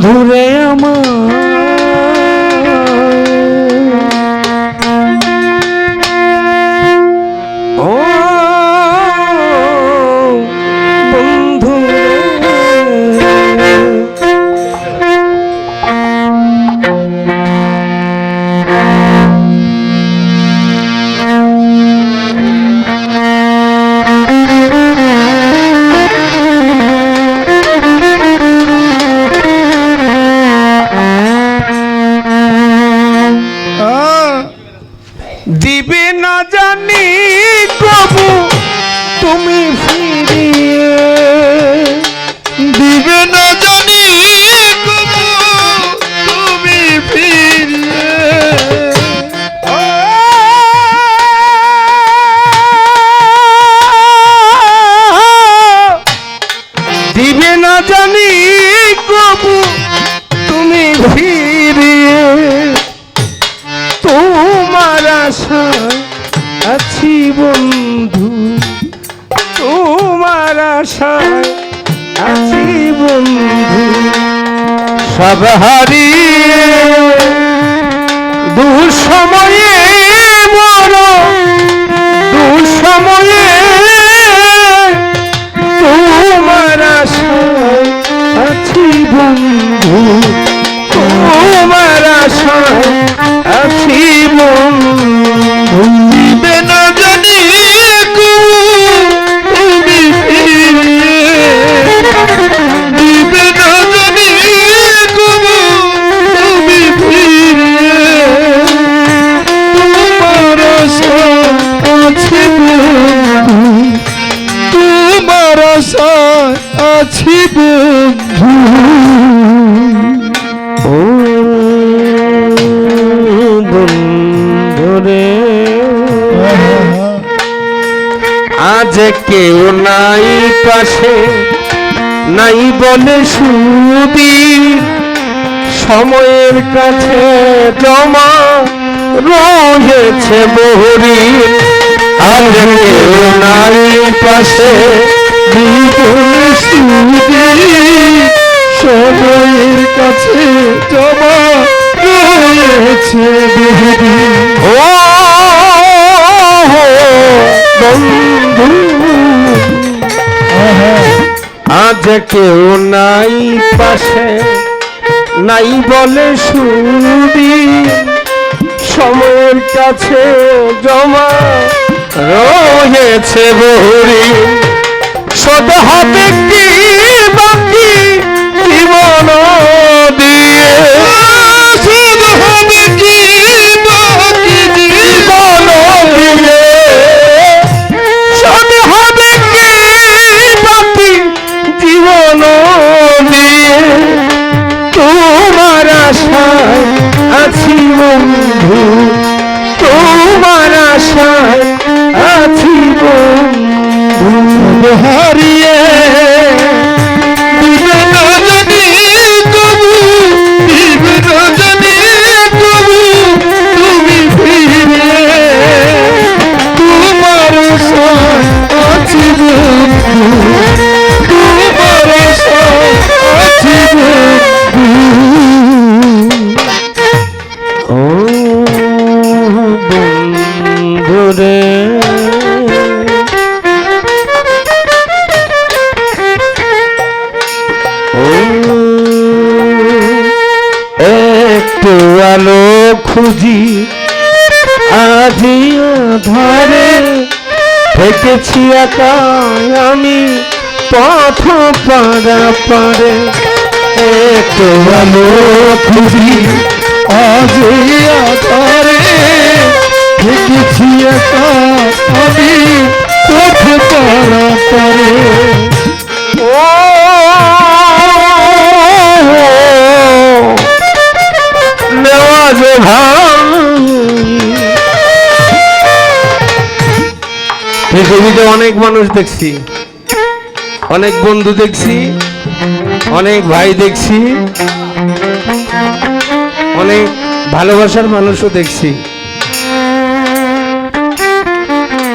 বন্ধুরে আমার দিবে না জানি কবু তুমি ফিরিয়ে, দিবে না জানি কবু তুমি ফিরিয়ে, দিবে না জানি কবু তুমি ফিরিয়ে, তোমার আশায় আছি বন্ধু, তোমার আশায় আছি বন্ধু। সব হারিয়ে দুঃসময়ে মরো, দুঃসময়ে তোমার আশায় আছি বন্ধু, তোমার আশায় আছি বন্ধু। দিবে না জানি কবু তুমি ফিরিয়ে, দিবে না জানি কবু তুমি ফিরিয়ে, তোমার আশায় আছি বন্ধু, তোমার আশায় আছি বন্ধু। ও বন্ধুরে আজ কেউ নাই পাশে, নাই বলে সুদি সময়ের কাছে জমা রয়েছে বহরি। আজ কেউ নাই পাশে, নাই বলে সুদি সময়ের কাছে জমা রয়েছে বহুদি। ও বন্ধু আজ কেউ নাই পাশে, নাই বলে সুদি সময়ের কাছে জমা রয়েছে বহরি। শোধ হবে কি বাকি জীবন দিয়ে, শোধ হবে কি বাকি জীবন দিয়ে, শোধ হবে কি বাকি জীবন দিয়ে, তোমার আশায় আছি বন্ধু, তোমার আশায় আছি বন্ধু। হারিয়ে দিবে না জানি কবু, দিবে না জানি কবু তুমি ফিরিয়ে, তোমার আশায় আছি বন্ধু, তোমার আশায় আছি বন্ধু। ও বন্ধুরে একটু আলো খুঁজি আজি ধারে, থেকেছি একা আমি পথ পাড়া পারে। একটু আলো খুঁজি আজ আধারে, দেখেছি একা আমি পথ পাড়া পারে। ও নেওয়াজ ভাই, পৃথিবীতে অনেক মানুষ দেখছি, অনেক বন্ধু দেখছি, অনেক ভাই দেখছি, অনেক ভালোবাসার মানুষও দেখছি,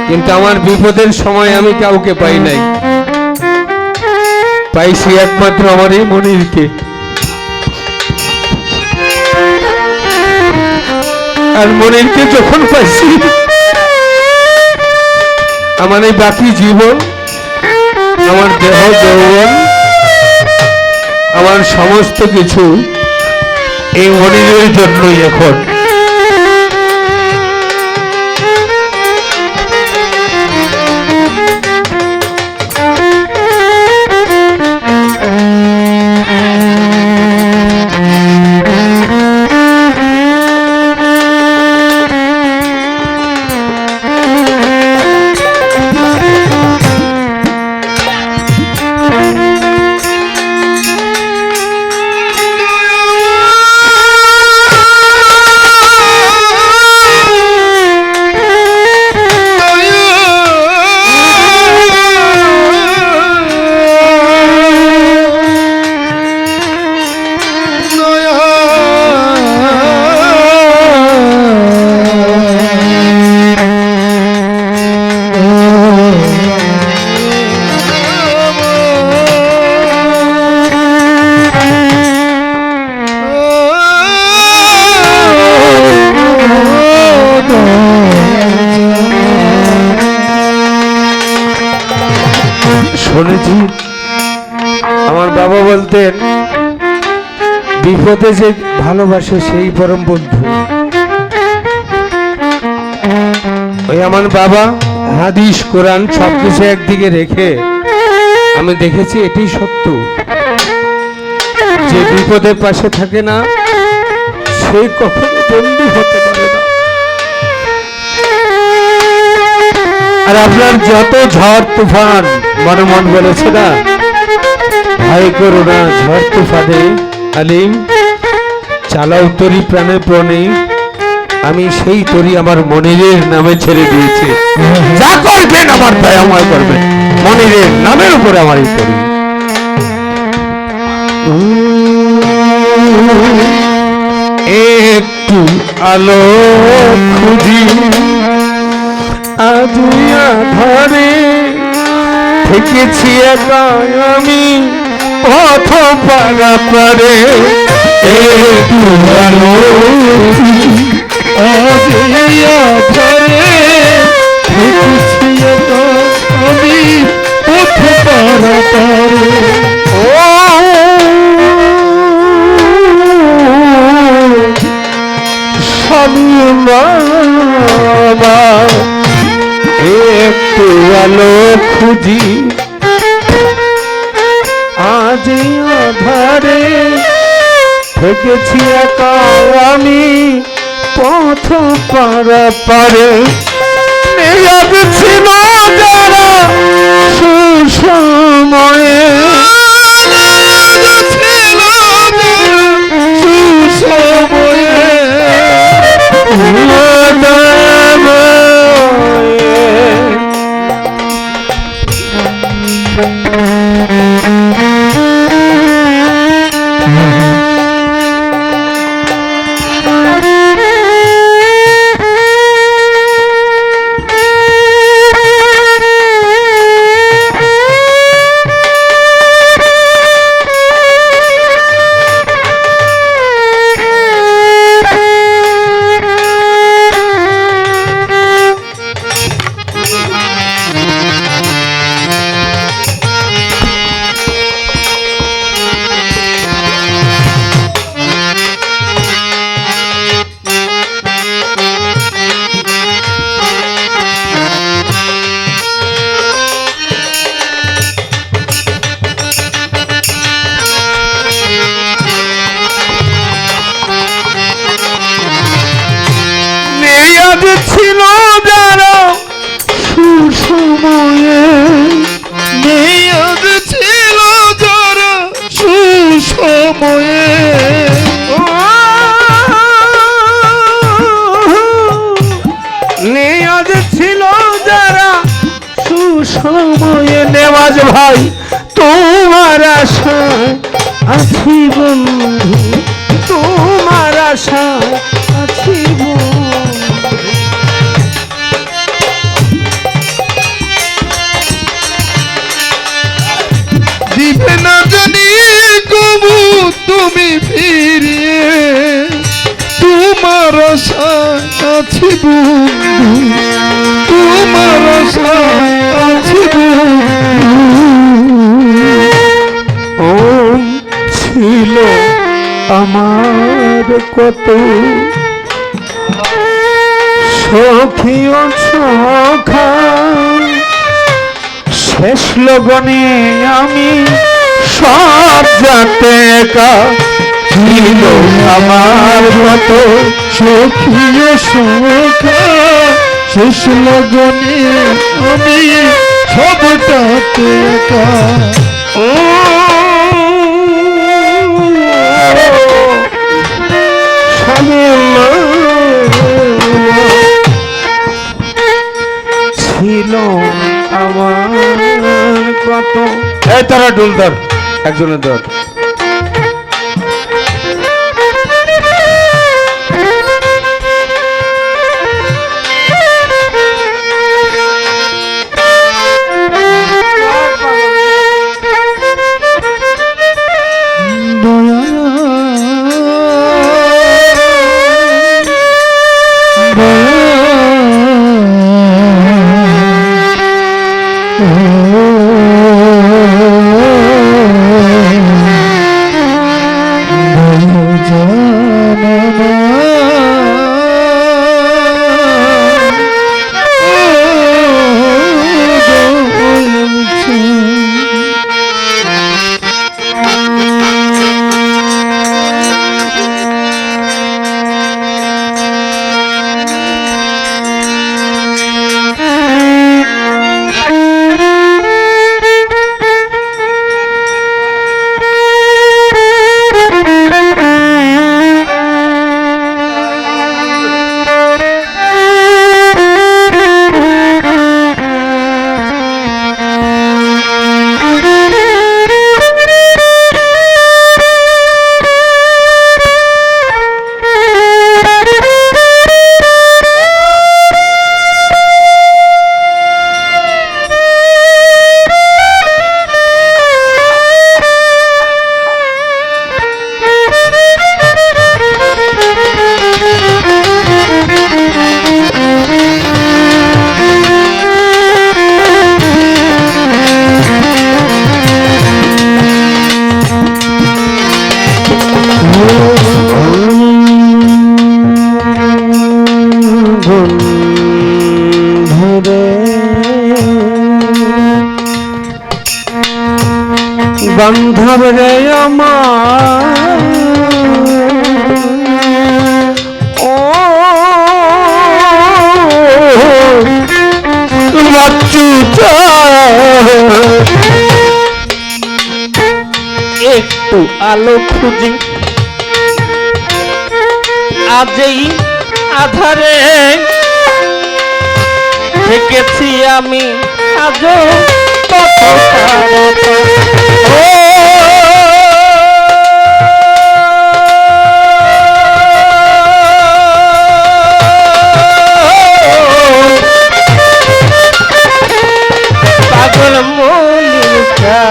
কিন্তু আমার বিপদের সময় আমি কাউকে পাই নাই। পাইছি একমাত্র আমার এই মনিরকে। আর মনিরকে যখন পাইছি, আমার এই বাকি জীবন, আমার দেহ যৌবন, আমার সমস্ত কিছু এই মনিরের জন্যই এখন। শুনেছি আমার বাবা বলতেন, বিপদে যে ভালোবাসে সেই পরম বন্ধু। ওই আমার বাবা হাদিস কোরআন সবকিছু একদিকে রেখে আমি দেখেছি এটি সত্য, যে বিপদের পাশে থাকে না সে কখনো বন্ধু হতে পারে না। আর আপনার যত ঝড় তুফান, মনে মন বলেছে না, ভয় করো না ঝড় তুফানে আলিম, চালাও তরি প্রাণে প্রণে, আমি সেই তরি আমার মনিরের নামে ছেড়ে দিয়েছি। যা করবেন আমার দয়াময় করবেন, মনিরের নামের উপরে আমার এই তরি। একটু আলো খুঁজি আজুয়া ধরে থেকেছি একা আমি পথ পারা পারে। একটু আলো আজিয়া ধরে থেকেছি একা আমি পথ পারা পারে। ও বাবা একটু আলো খুঁজি আজ আধারে থেকেছি একা আমি পথ পারা পারে। নিয়াদ ছিল যারা সুসময়ে, ছিল যারা সুসময়ে, নিয়াদ ছিল যারা সুসময়ে, নিয়াদ ছিল যারা সুসময়ে। নেওয়াজ ভাই তোমার আশায় আছি বন্ধু, তোমার আশায় আছি বন্ধু। দিবে না জানি কবু তুমি ফিরিয়ে, তোমার আশায় বন্ধু তোমার আশায় আছি ও ছিল আমার কত সখী ও সখা, শেষ লগনে আমি সব যাতে একা। ছিল আমার কত সখী ও সখা, শেষ লগনে আমি সবটাতে একা। ও ছিল আমার কত। এই তারা ডুল ধর, একজনের ধর। বান্ধব রে আমার, ও বাচ্চু একটু আলো খুঁজি, আজই আধারে থেকেছি আমি আজও পাগল মলিকা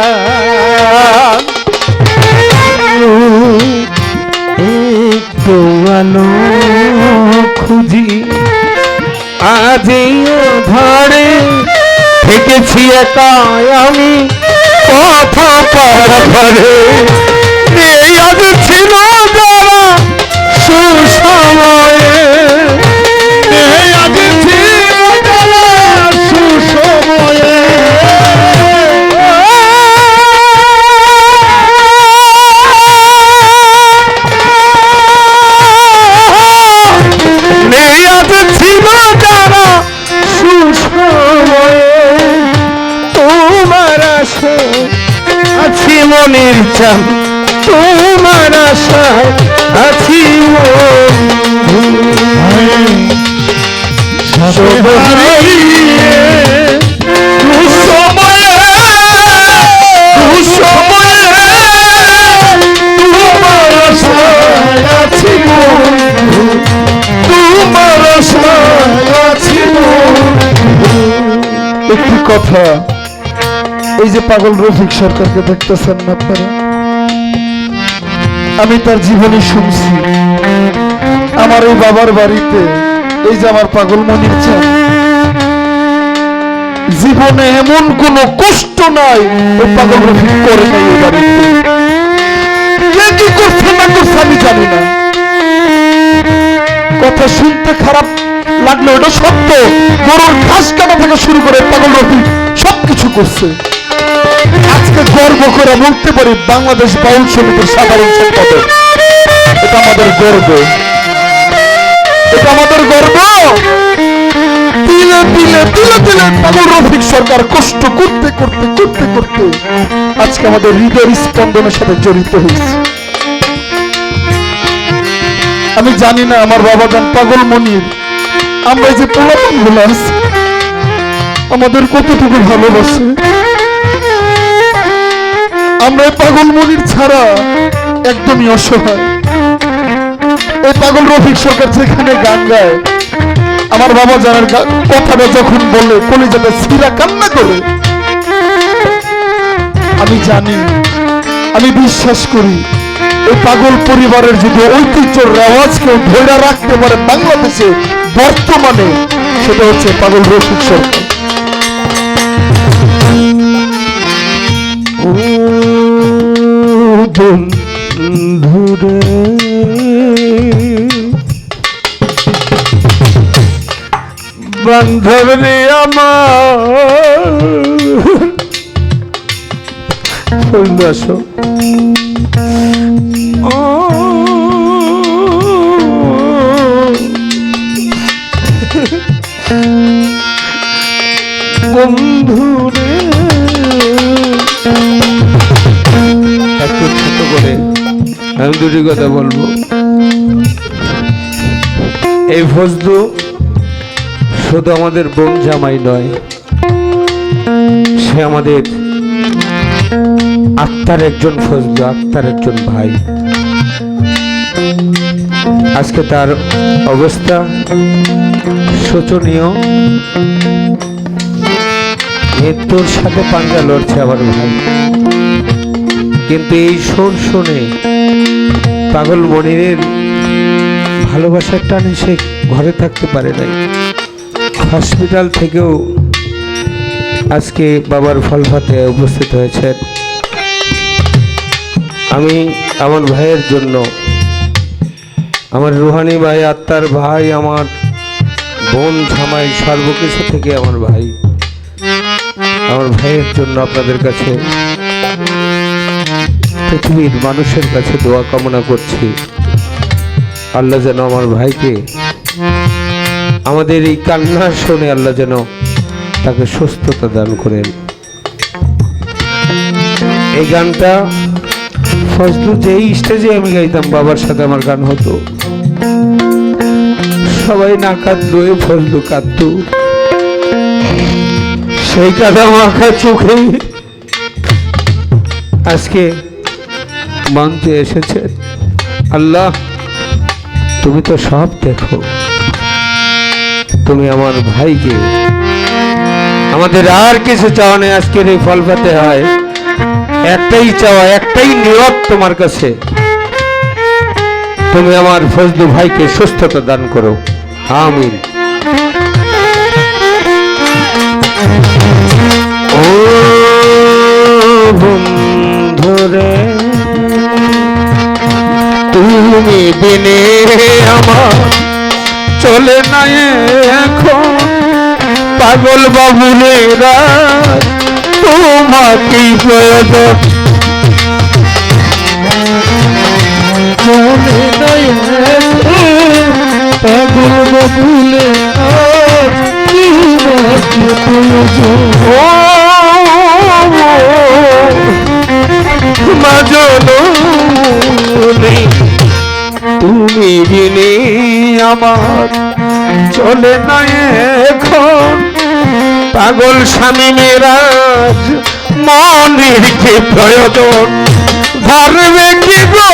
একটু আলো খুঁজি, আজই ধরে থেকেছি একা আমি কথা পারে। এই আজ ছিল যারা সুসময়ে, এই আজ ছিল যারা সুসময়ে, এই আজ ছিল যারা সুসময়ে, তোমার আশায় আছি মনের চান, তোমার আশায় আছি সব হারিয়ে দুঃসময়ে, দুঃসময়ে তোমার আশায় আছি বন্ধু, তোমার আশায় আছি বন্ধু। একটি কথা, এই যে পাগল রফিক সরকারকে দেখতেছেন না আপনারা, আমি তার জীবনী শুনছি। আমার এই বাবার বাড়িতে এই যে আমার পাগল মনির চান, জীবনে এমন কোন কষ্ট নাই ওই পাগল রফিক করে নাই এই বাড়িতে। কে কি করছে না করছে আমি জানি না, কথা শুনতে খারাপ লাগলো এটা সত্য। গরুর ঘাস কাটা থেকে শুরু করে পাগল রফিক সবকিছু করছে। আজকে গর্ব করে বলতে পারি বাংলাদেশ বাউল সমিতির সাধারণ সম্পাদক। এটা আমাদের গর্ব, এটা আমাদের গর্ব। তিলে তিলে তিলে তিলে পাগল রফিক সরকার কষ্ট করতে করতে করতে করতে আজকে আমাদের হৃদয়ের স্পন্দনের সাথে জড়িত হয়েছে। আমি জানি না আমার বাবা যান পাগল মনির, আমরা যে পোলাপান গুলো আছি আমাদের কতটুকু ভালোবাসে। আমরা পাগল মনির ছাড়া একদমই অসহায়। এই পাগল রফিক সরকার যেখানে গান গায়, আমার বাবা জানার কথাটা যখন বলে কলিজাটা ছিঁড়া কান্না করে। আমি জানি, আমি বিশ্বাস করি এই পাগল পরিবারের যদি ঐতিহ্যের রেওয়াজ কেউ ধরে রাখতে পারে বাংলাদেশে বর্তমানে, সেটা হচ্ছে পাগল রফিক সরকার। বন্ধুরে বান্ধবী আমার আসো, বন্ধুরে একটু ছোট করে আমি দুটি কথা বলবো। এই ফজলু শুধু আমাদের বোন জামাই নয়, সে আমাদের আত্মার একজন ফজলু, আত্মার একজন ভাই। আজকে তার অবস্থা শোচনীয়, মৃত্যুর সাথে পাঞ্জা লড়ছে আমার ভাই। কিন্তু এই সুর শুনে পাগল মনিরের ভালোবাসার টানে সে ঘরে থাকতে পারে নাই। হসপিটাল থেকেও আজকে বাবার ফলফাতে উপস্থিত হয়েছেন। আমি আমার ভাইয়ের জন্য, আমার রুহানি ভাই, আত্মার ভাই, আমার বোন জামাই, সর্বকিছু থেকে আমার ভাই, আমার ভাইয়ের জন্য আপনাদের কাছে, পৃথিবীর মানুষের কাছে দোয়া কামনা করছি। আল্লাহ যেন আমার ভাইকে, আমাদের এই কান্না শুনে আল্লাহ যেন তাকে সুস্থতা দান করেন। এই গানটা ফজলু যেই স্টেজে আমি গাইতাম, বাবার সাথে আমার গান হতো, সবাই না কাঁদলো, ফজলু কাঁদতো। সেই কাঁদা মাখা চোখে আজকে মঞ্চে এসেছে। আল্লাহ তুমি তো সব দেখো, তুমি আমার ভাইকে, আমাদের আর কিছু চাওয়া নেই। আজকের এই ফল পাতে হয় একটাই চাওয়া, একটাই নিয়ত তোমার কাছে, তুমি আমার ফজলু ভাইকে সুস্থতা দান করো, আমিন। ও বন্ধুরে তুমি বিনে আমার চলে না এখন, পাগল বাবুলেরা তোমাকেই প্রয়োজন। চলে নাই পাগল বাবুলেরা তোমাকে প্রয়োজন। ও মাজনী তুমি বিনে আমার চলে না এখন, পাগল স্বামী মেরাজ মনের কি প্রয়োজন। ধরবে কি গো